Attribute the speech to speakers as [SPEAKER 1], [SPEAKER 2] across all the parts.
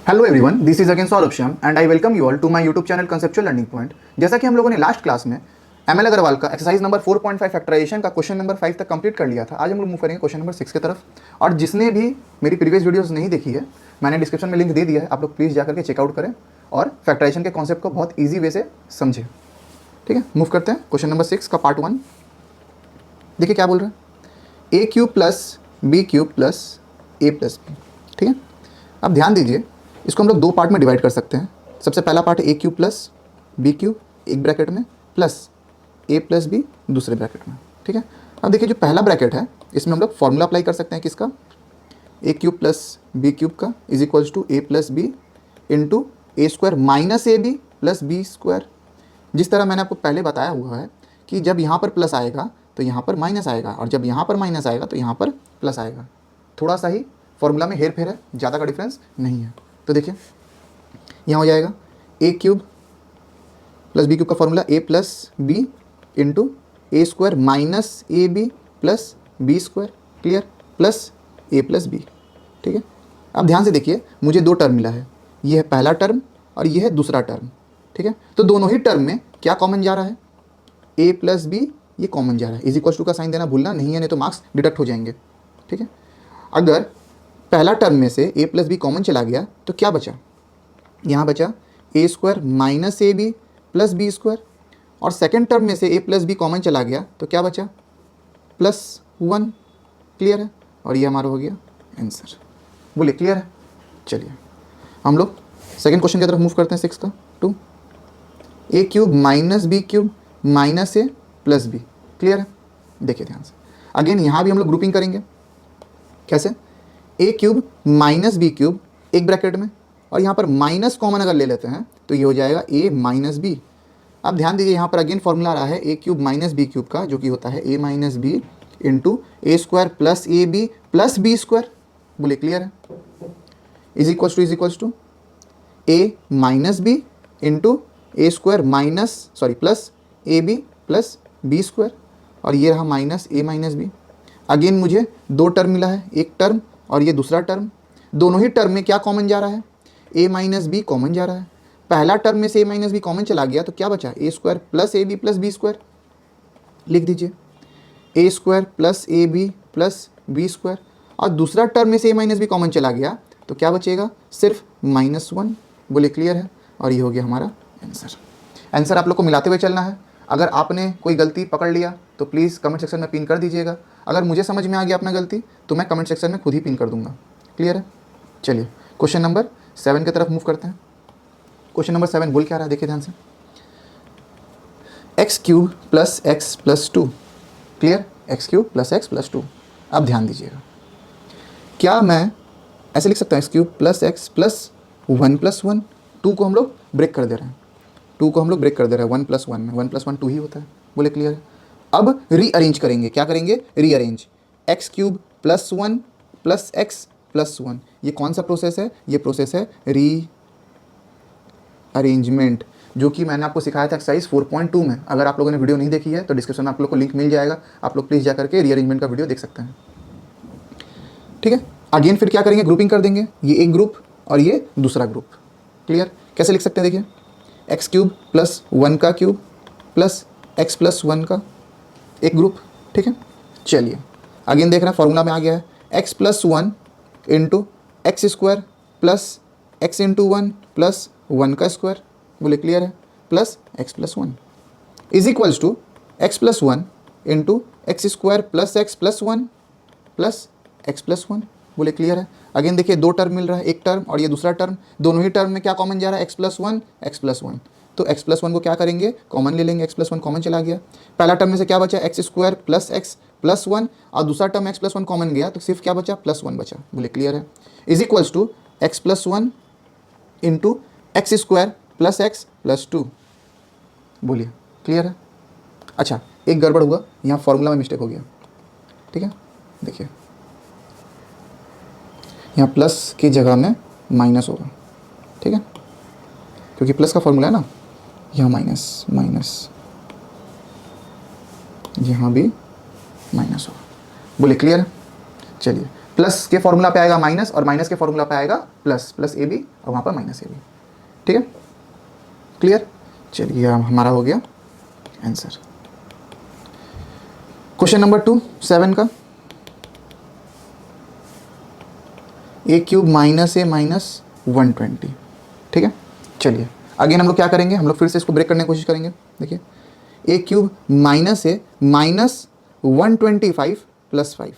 [SPEAKER 1] Hello everyone, this is again Saurabh Shyam and I welcome you all to my YouTube channel conceptual learning point. जैसा कि हम लोगों ने last class में ML Aggarwal का एक्सरसाइज नंबर 4.5 फैक्टराइजेशन का क्वेश्चन नंबर 5 तक कंप्लीट कर लिया था। आज हम लोग मूव करेंगे क्वेश्चन नंबर 6 की तरफ। और जिसने भी मेरी प्रीवियस वीडियोस नहीं देखी है, मैंने डिस्क्रिप्शन में लिंक दे दिया है, आप लोग प्लीज़ जाकर के चेकआउट करें और फैक्टराइजेशन के कॉन्सेप्ट को बहुत ईजी वे से समझें। ठीक है, मूव करते हैं क्वेश्चन नंबर 6 का पार्ट 1। देखिए क्या बोल रहा है, a cube plus B cube plus A plus b. ठीक है, अब ध्यान दीजिए, इसको हम लोग दो पार्ट में डिवाइड कर सकते हैं। सबसे पहला part A cube plus B cube एक ब्रैकेट में प्लस ए प्लस बी दूसरे ब्रैकेट में। ठीक है, अब देखिए जो पहला ब्रैकेट है इसमें हम लोग फॉर्मूला अप्लाई कर सकते हैं किसका, A cube plus B cube का is equals to A plus B into A square minus A B plus B square. जिस तरह मैंने आपको पहले बताया हुआ है कि जब यहाँ पर प्लस आएगा तो यहाँ पर माइनस आएगा, और जब यहाँ पर माइनस आएगा तो यहाँ पर प्लस आएगा। थोड़ा सा ही फॉर्मूला में हेर फेर है, ज़्यादा का डिफरेंस नहीं है। तो देखिए यहाँ हो जाएगा a cube plus B cube का formula a plus B into A square minus A B plus B square, clear, plus A plus b. ठीक है, अब ध्यान से देखिए, मुझे दो टर्म मिला है, ये है पहला टर्म और ये है दूसरा टर्म। ठीक है, तो दोनों ही टर्म में क्या कॉमन जा रहा है, ए प्लस बी ये कॉमन जा रहा है। इज इक्वल टू का साइन देना भूलना नहीं है, नहीं तो मार्क्स डिडक्ट हो जाएंगे। ठीक है, अगर पहला टर्म में से ए प्लस बी कॉमन चला गया तो क्या बचा, यहाँ बचा a square minus A B plus B square, और सेकेंड टर्म में से ए प्लस बी कॉमन चला गया तो क्या बचा, प्लस 1। क्लियर है, और ये हमारा हो गया आंसर। बोलिए क्लियर है। चलिए हम लोग सेकेंड क्वेश्चन की तरफ मूव करते हैं, 6 का 2। A cube minus b cube minus a plus b. Clear है, देखिए ध्यान से, अगेन यहाँ भी हम लोग ग्रुपिंग करेंगे। कैसे, ए क्यूब माइनस बी क्यूब एक ब्रैकेट में, और यहाँ पर माइनस कॉमन अगर ले लेते हैं तो ये हो जाएगा ए माइनस बी। अब ध्यान दीजिए, यहाँ पर अगेन फॉर्मूला आ रहा है a cube minus b cube का, जो कि होता है a minus b into A square plus a B plus B square. बोले क्लियर है, is equals to a minus b into A square plus a B plus B square, और ये रहा minus a minus b. Again मुझे दो term मिला है, एक टर्म और ये दूसरा टर्म। दोनों ही टर्म में क्या कॉमन जा रहा है, ए माइनस बी कॉमन जा रहा है। पहला टर्म में से ए माइनस बी कॉमन चला गया तो क्या बचा, a square plus a B plus B square. लिख दीजिए a square plus a B plus B square, और दूसरा टर्म में से ए माइनस बी कॉमन चला गया तो क्या बचेगा, सिर्फ -1। बोले क्लियर है, और ये हो गया हमारा आंसर। आंसर आप लोग को मिलाते हुए चलना है। अगर आपने कोई गलती पकड़ लिया तो प्लीज़ कमेंट सेक्शन में पिन कर दीजिएगा। अगर मुझे समझ में आ गया अपना गलती तो मैं कमेंट सेक्शन में खुद ही पिन कर दूंगा। क्लियर है, चलिए क्वेश्चन नंबर 7 की तरफ मूव करते हैं। क्वेश्चन नंबर 7 बोल क्या रहा है, देखिए ध्यान से, x cube plus x plus 2। Clear, x cube plus x plus 2। अब ध्यान दीजिएगा, क्या मैं ऐसे लिख सकता हूँ, x cube plus x plus 1 plus 1। 2 को हम लोग ब्रेक कर दे रहे हैं, 2 को हम लोग ब्रेक कर दे रहे हैं 1 प्लस 1 में, 1 प्लस 1 2 ही होता है। बोले क्लियर है। अब रीअरेंज करेंगे, क्या करेंगे, rearrange, x cube plus 1 plus x plus 1। ये कौन सा प्रोसेस है, ये प्रोसेस है रीअरेंजमेंट, जो कि मैंने आपको सिखाया था एक्सरसाइज 4.2 में। अगर आप लोगों ने वीडियो नहीं देखी है तो डिस्क्रिप्शन में आप लोग को लिंक मिल जाएगा, आप लोग प्लीज़ जा करके रीअरेंजमेंट का वीडियो देख सकते हैं। ठीक है, अगेन फिर क्या करेंगे, ग्रुपिंग कर देंगे, ये एक ग्रुप और ये दूसरा ग्रुप। क्लियर, कैसे लिख सकते हैं, देखिए एक्स क्यूब प्लस 1 का क्यूब प्लस एक्स प्लस 1 का एक ग्रुप। ठीक है, चलिए अगेन देख रहे हैं, फॉर्मूला में आ गया है x plus 1 into x square plus x into 1 plus 1 का स्क्वायर। बोले क्लियर है, plus x plus 1 is equals to x plus 1 into x square plus x plus 1 plus x plus 1। बोले क्लियर है। अगेन देखिए दो टर्म मिल रहा है, एक टर्म और ये दूसरा टर्म। दोनों ही टर्म में क्या कॉमन जा रहा है, एक्स प्लस 1 एक्स प्लस 1। तो एक्स प्लस 1 को क्या करेंगे, कॉमन ले लेंगे, एक्स प्लस 1 कॉमन चला गया। पहला टर्म में से क्या बचा, x square plus x plus 1, और दूसरा टर्म एक्स प्लस 1 कॉमन गया तो सिर्फ क्या बचा, प्लस 1 बचा। बोले क्लियर है, is equals to x plus 1 into x square plus x plus 2। बोलिए क्लियर है। अच्छा, एक गड़बड़ हुआ, यहाँ फॉर्मूला में मिस्टेक हो गया। ठीक है, देखिए यहाँ प्लस की जगह में माइनस होगा। ठीक है, क्योंकि प्लस का फॉर्मूला है ना, यहाँ माइनस माइनस, यहाँ भी माइनस होगा। बोले क्लियर है। चलिए प्लस के फॉर्मूला पे आएगा माइनस और माइनस के फॉर्मूला पे आएगा प्लस, प्लस ए बी और वहाँ पर माइनस ए बी। ठीक है, क्लियर। चलिए हमारा हो गया आंसर। क्वेश्चन नंबर 2 7 का, ए क्यूब माइनस ए माइनस 120। ठीक है, चलिए अगेन हम लोग क्या करेंगे, हम लोग फिर से इसको ब्रेक करने की कोशिश करेंगे। देखिए a cube minus a minus 125 plus 5।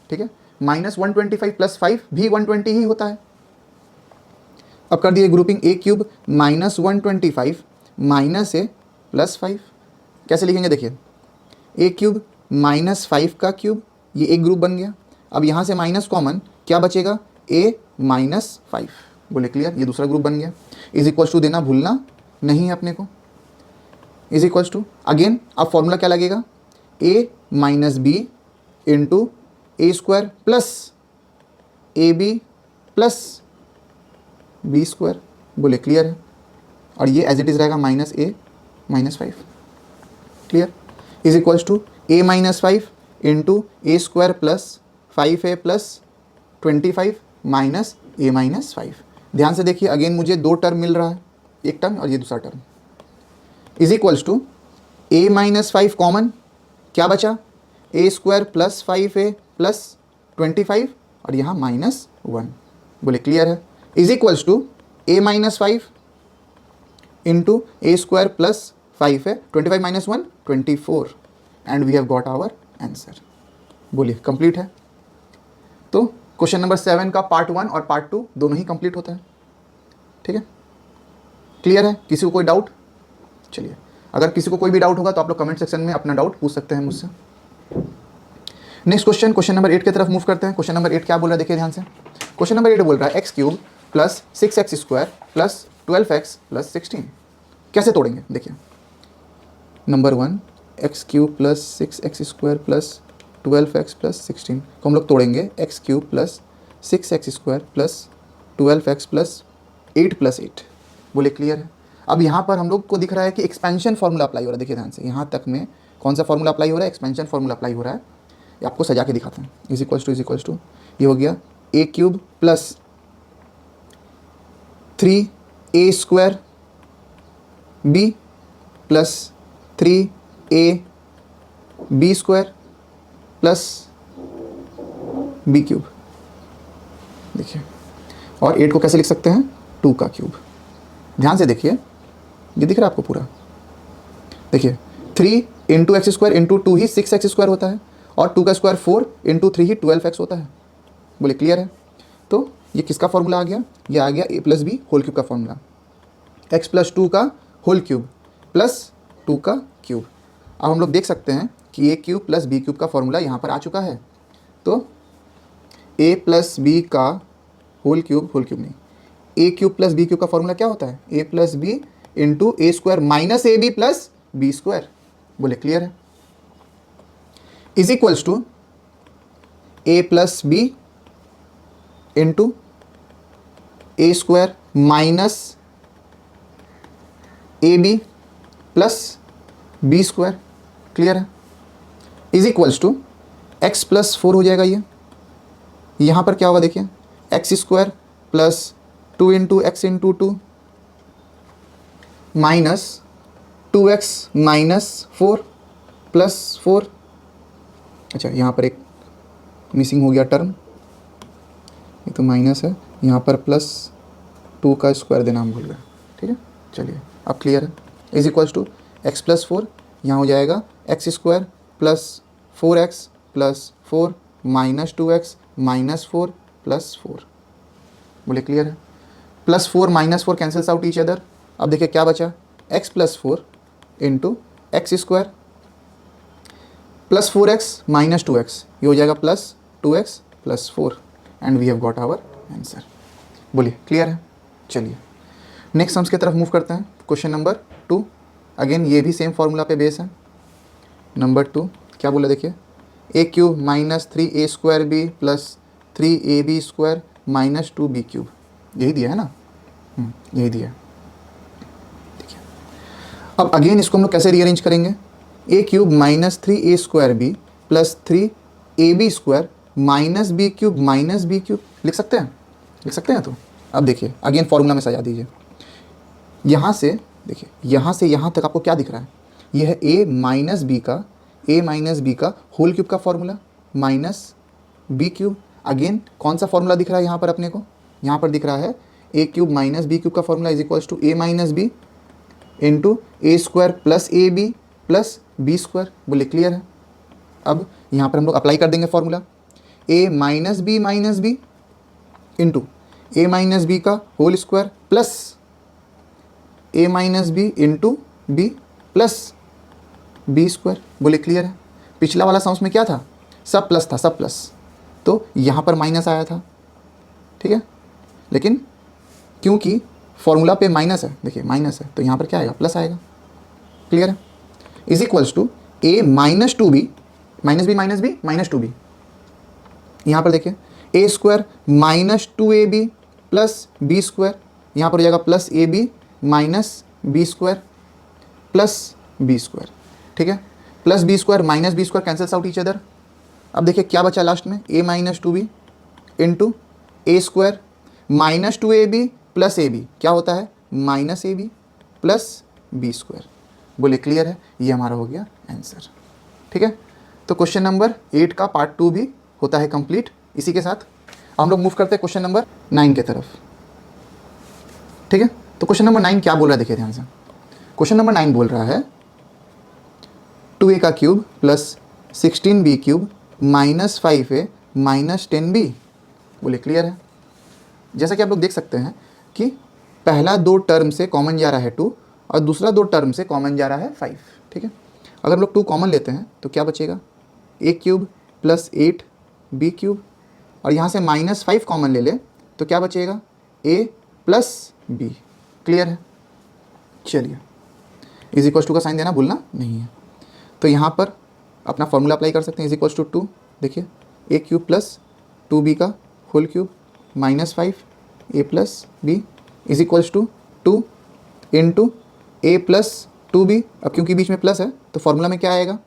[SPEAKER 1] ठीक है, माइनस 125 प्लस 5 भी 120 ही होता है। अब कर दिए grouping, A cube minus 125 minus a plus 5। कैसे लिखेंगे, देखिए ए क्यूब माइनस 5 का क्यूब, ये एक ग्रुप बन गया। अब यहाँ से माइनस कॉमन, क्या बचेगा, ए माइनस 5। बोले क्लियर, ये दूसरा ग्रुप बन गया। इज इक्वल्स टू देना भूलना नहीं है अपने को। इज इक्वल्स टू अगेन अब फॉर्मूला क्या लगेगा, a minus b into A square plus a B plus B square. बोले क्लियर है, और ये एज इट इज रहेगा minus a minus 5। Clear. Is equals to a minus 5 into A square plus 5a plus 25 minus a minus 5। ध्यान से देखिए, again मुझे दो टर्म मिल रहा है, एक टर्म और ये दूसरा term. Is equals to a minus 5 common, क्या बचा, a square plus 5a plus 25 और यहाँ माइनस 1। बोले क्लियर है। Is equals to a minus 5 into A square plus 5a, 25 minus 1 24 and we have got our answer. बोलिए complete है। तो question number 7 का पार्ट 1 और पार्ट 2 दोनों ही कंप्लीट होता है। ठीक है, क्लियर है, किसी को कोई डाउट। चलिए अगर किसी को कोई भी डाउट होगा तो आप लोग कमेंट सेक्शन में अपना डाउट पूछ सकते हैं मुझसे। नेक्स्ट क्वेश्चन, क्वेश्चन नंबर 8 की तरफ मूव करते हैं। क्वेश्चन नंबर 8 क्या बोल रहा है, देखिए ध्यान से। क्वेश्चन नंबर 8 बोल रहा है x cube plus 6x square plus 12x plus 16। कैसे तोड़ेंगे, देखिए number 1 x cube plus 6x square plus 12x plus 16 को हम लोग तोड़ेंगे x cube plus 6x square plus 12x plus 8 plus 8। बोले क्लियर है। अब यहाँ पर हम लोग को दिख रहा है कि एक्सपेंशन फार्मूला अप्लाई हो रहा है। देखिए ध्यान से, यहाँ तक में कौन सा फार्मूला अप्लाई हो रहा है, एक्सपेंशन फार्मूला अप्लाई हो रहा है। ये आपको सजा के दिखाते हैं। इज इक्वल्स टू ये हो गया a cube plus 3a square b plus 3a b square plus B cube. देखिए, और 8 को कैसे लिख सकते हैं, 2 का क्यूब। ध्यान से देखिए, ये दिख रहा है आपको पूरा। देखिए 3 इंटू एक्स स्क्वायर इंटू 2 ही 6x स्क्वायर होता है और 2 का स्क्वायर 4 इंटू 3 ही 12x होता है। बोले क्लियर है। तो ये किसका फॉर्मूला आ गया, ये आ गया a plus b whole cube का फॉर्मूला, x प्लस 2 का होल क्यूब प्लस 2 का क्यूब। अब हम लोग देख सकते हैं कि a cube plus B cube का फॉर्मूला यहाँ पर आ चुका है। तो a प्लस बी का होल क्यूब नहीं, a cube plus B cube का फॉर्मूला क्या होता है, a plus B into A square minus A B plus B square. बोले क्लियर है। Is equals to A plus B into A square minus A B plus B square. Clear है। Is equals to x plus 4 हो जाएगा। ये यहाँ पर क्या होगा, देखिए x square plus 2 into x into 2 minus 2x minus 4 plus 4। अच्छा, यहाँ पर एक मिसिंग हो गया टर्म, ये तो माइनस है, यहाँ पर प्लस 2 का स्क्वायर देना हम भूल गए। ठीक है, चलिए अब क्लियर है। Is equals to x plus 4, यहाँ हो जाएगा x square plus 4x plus 4 minus 2x minus 4 plus 4। बोले क्लियर है। Plus 4 minus 4 cancels out each other. अब देखिए क्या बचा, x plus 4 into x square plus 4x minus 2x, ये हो जाएगा plus 2x plus 4 and we have got our answer. बोलिए क्लियर है। चलिए नेक्स्ट सम्स की तरफ मूव करते हैं। क्वेश्चन नंबर 2, अगेन ये भी सेम फार्मूला पे बेस है। नंबर 2 क्या बोला, देखिए a cube minus 3a square b plus 3ab square minus 2b cube. यही दिया है ना, यही दिया है। देखिए अब अगेन इसको हम लोग कैसे रीअरेंज करेंगे, a cube minus 3a square b plus 3ab square minus b cube लिख सकते हैं, लिख सकते हैं। तो अब देखिए अगेन फॉर्मूला में सजा दीजिए। यहाँ से देखिए, यहाँ से यहाँ तक आपको क्या दिख रहा है, यह है ए माइनस बी का होल क्यूब का formula minus b cube. Again कौन सा फॉर्मूला दिख रहा है यहाँ पर अपने को, यहाँ पर दिख रहा है a cube minus b cube का formula is equals to a minus b into A square plus a B plus B square. बोले क्लियर है। अब यहाँ पर हम लोग अप्लाई कर देंगे formula, a minus b into a minus b का whole square plus a minus b into b plus B square. बोले क्लियर है। पिछला वाला सम में क्या था, सब प्लस था, सब प्लस, तो यहाँ पर माइनस आया था, ठीक है। लेकिन क्योंकि फॉर्मूला पे माइनस है, देखिए माइनस है, तो यहाँ पर क्या आएगा, प्लस आएगा। क्लियर है। Is equals to a minus two b minus two b, यहाँ पर देखिए a square minus two a B plus B square, यहाँ पर हो जाएगा plus a b minus b square plus B square, ठीक है। Plus B square minus b square cancels out each other. अब देखिए क्या बचा लास्ट में, a minus two b into A square minus two a B plus a B, क्या होता है minus A B plus B square. बोले clear है। ये हमारा हो गया आंसर, ठीक है। तो क्वेश्चन नंबर 8 का पार्ट 2 भी होता है कंप्लीट। इसी के साथ हम लोग मूव करते हैं क्वेश्चन नंबर 9 के तरफ, ठीक है। तो क्वेश्चन नंबर 9 क्या बोल रहा है, देखिए ध्यान से। क्वेश्चन नंबर 9 बोल रहा है 2a का cube plus 16b cube minus 5a minus 10b। बोले क्लियर है। जैसा कि आप लोग देख सकते हैं कि पहला दो टर्म से कॉमन जा रहा है 2 और दूसरा दो टर्म से कॉमन जा रहा है 5, ठीक है। अगर हम लोग 2 कॉमन लेते हैं तो क्या बचेगा, a cube plus 8b cube, और यहाँ से माइनस 5 कॉमन ले ले तो क्या बचेगा, a प्लस b। क्लियर है। चलिए इज इक्वल्स टू का साइन देना भूलना नहीं है। तो यहाँ पर अपना फॉर्मूला अप्लाई कर सकते हैं, इज इक्वल्स टू 2, देखिए ए क्यूब प्लस 2b का whole cube minus 5 a plus b is equals to 2 into a plus 2b। अब क्योंकि बीच में प्लस है तो फॉर्मूला में क्या आएगा,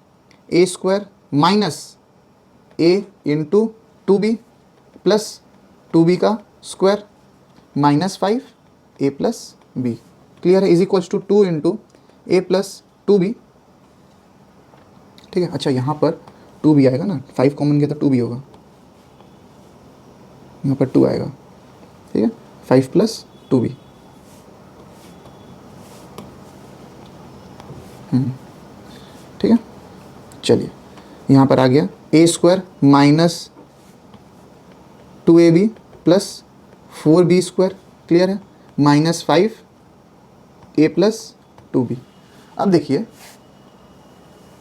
[SPEAKER 1] a square minus a into 2b plus 2b का square minus 5 a plus b. Clear है। Is equals to 2 into a plus 2b, ठीक है। अच्छा यहाँ पर 2b आएगा ना, 5 कॉमन किया तो 2b होगा, यहाँ पर 2 आएगा, ठीक है। 5 प्लस 2b, ठीक है। चलिए यहाँ पर आ गया a square minus 2ab plus 4b square. Clear है। Minus 5 a plus 2b। अब देखिए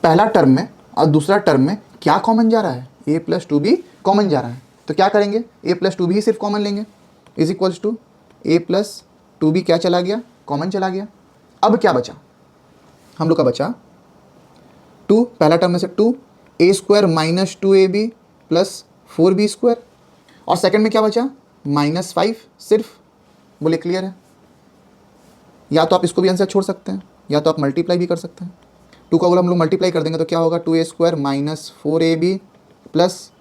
[SPEAKER 1] पहला टर्म में और दूसरा टर्म में क्या कॉमन जा रहा है, a प्लस 2b कॉमन जा रहा है, तो क्या करेंगे, a प्लस 2b ही सिर्फ कॉमन लेंगे। Is equals to a plus 2b क्या चला गया, कॉमन चला गया। अब क्या बचा, हम लोग का बचा 2, पहला टर्म में से 2 a square minus 2ab plus 4b square, और सेकंड में क्या बचा माइनस 5 सिर्फ। बोले क्लियर है। या तो आप इसको भी आंसर छोड़ सकते हैं या तो आप मल्टीप्लाई भी कर सकते हैं। 2 का अगर हम लोग मल्टीप्लाई कर देंगे तो क्या होगा, 2a square minus 4ab plus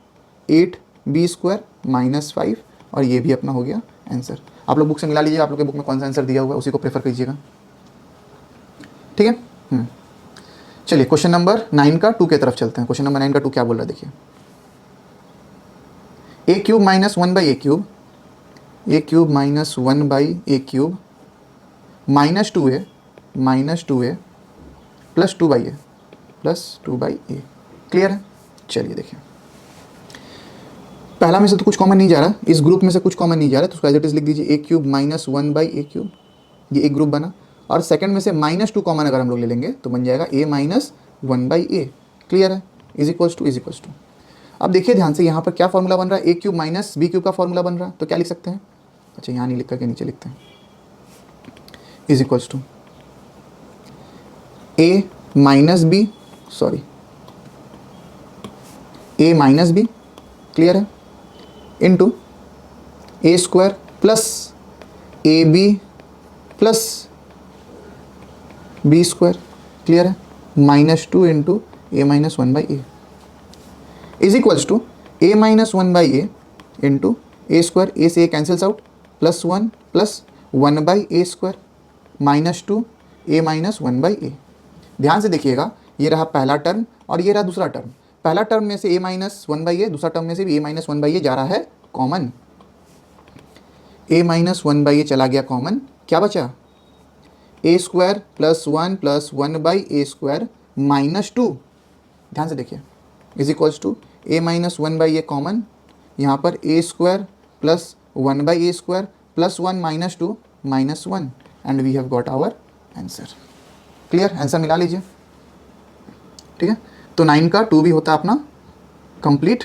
[SPEAKER 1] 8b square minus 5, और ये भी अपना हो गया आंसर। आप लोग बुक से मिला लीजिए, आप लोग के बुक में कौन सा आंसर दिया हुआ है उसी को प्रेफर कीजिएगा, ठीक है। चलिए क्वेश्चन नंबर 9 का 2 की तरफ चलते हैं। क्वेश्चन नंबर 9 का 2 क्या बोल रहा है, देखिए a cube minus 1 by a cube, a cube minus 1 by a cube minus 2a plus 2 by a. Clear है। चलिए देखिए पहला में से तो कुछ कॉमन नहीं जा रहा, इस ग्रुप में से कुछ कॉमन नहीं जा रहा, तो उसको एज इट इज लिख दीजिए a cube minus 1 by a cube, ये एक ग्रुप बना। और सेकंड में से माइनस 2 कॉमन अगर हम लोग ले लेंगे तो बन जाएगा a minus 1 by a. Clear है। Is equals to. अब देखिए ध्यान से यहाँ पर क्या फॉर्मूला बन रहा है, a cube minus b cube का फॉर्मूला बन रहा है, तो क्या लिख सकते हैं, अच्छा यहाँ नहीं लिख करके नीचे लिखते हैं, is equals to a minus b, sorry a minus b, clear है, into A square plus a B plus B square. Clear है। -2 into a minus 1 by a is equals to a minus one by a into A square, a से a cancels out, plus one by a square minus two a minus one by a. ध्यान से देखिएगा, ये रहा पहला term और ये रहा दूसरा टर्म। पहला टर्म में से a minus one by a, दूसरा टर्म में से भी a minus one by a जा रहा है common. A minus one by a चला गया कॉमन, क्या बचा? A square plus one by a square minus two. ध्यान से देखिए, is equals to a minus one by a common, यहाँ पर a square plus one by a square plus one minus two minus one, and we have got our answer. Clear? Answer मिला लीजिए। ठीक है, तो 9 का 2 भी होता है अपना कंप्लीट।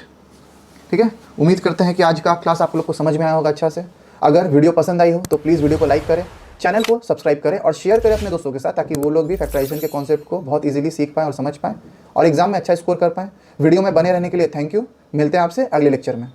[SPEAKER 1] ठीक है, उम्मीद करते हैं कि आज का क्लास आप लोग को समझ में आया होगा अच्छा से। अगर वीडियो पसंद आई हो तो प्लीज़ वीडियो को लाइक करें, चैनल को सब्सक्राइब करें और शेयर करें अपने दोस्तों के साथ, ताकि वो लोग भी फैक्टराइजेशन के कॉन्सेप्ट को बहुत इजीली सीख पाएँ और समझ पाएँ और एग्जाम में अच्छा स्कोर कर पाएँ। वीडियो में बने रहने के लिए थैंक यू। मिलते हैं आपसे अगले लेक्चर में।